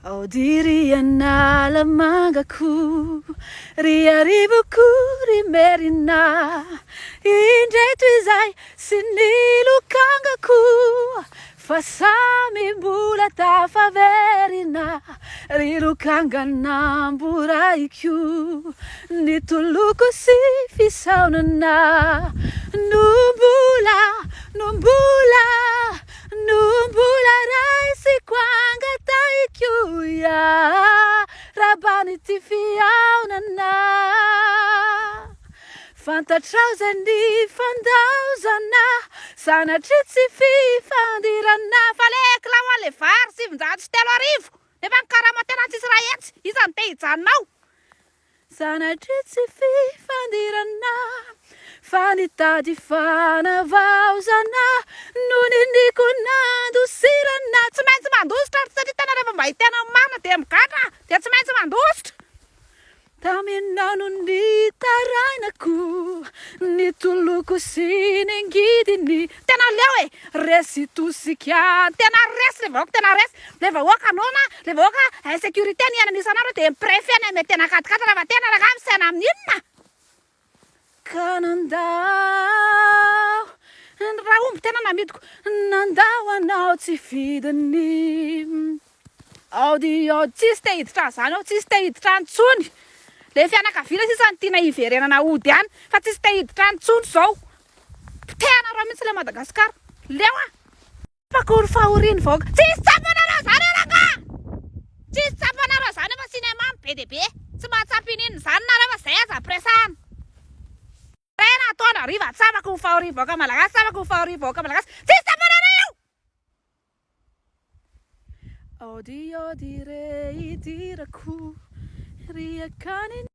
Oh diri analamagaku, riarivoku rimerina, indray toy izay sy nilokangako, fa samy mbola tafaverina, rilokanganamboraiko, nitoloko sy fisaonana, numbula raisiko angataiko ya, rabany ty fiaonana, fantatrao zay ny fandaozana, sanatry tsy fifandirana, fa le kilao le vary 703 nefa ny karama tena tsisy raha etsy, izany te hijanonao. Sanatry tsy fifandirana, fa nitady fanavaozana, no niniko nandosirana, tsy maintsy mandositra satria tena rehefa mba hitena marina dia migatra dia tsy maintsy mandositra. Taminao no nitarainako, nitoloko sy ningidiny, tena leo e, resy tosika, tena resy le vahoaka, tena resy, le vahoaka anona, le vahoaka sécurité ny ananisanaro dia préfet na tena katikati raha tena raha misena amin'inona. Ka nandao, raha omby tena namidiko, nandao anao tsy vidiny, aody tsisy te hiditra zany ao, tsisy te hiditra antsony. Le fianakaviana sisa ny tiana hiverenana ody ihany, fa tsisy te hiditra antsony zao. Potehana raha mihitsy le Madagasikara, leo a. Pakory fahoriany vahoaka, tsisy tsapanareo zany araka, tsisy tsapanareo zany efa sinema be dia be, tsy mahatsapy inona zany nareo fa zay aza presahana. Tena ataona riva, tsapako ny fahoriany vahoaka malagasy, tsapako ny fahoriany vahoaka malagasy, tsisy tsapanareo. Ody re idirako, riakany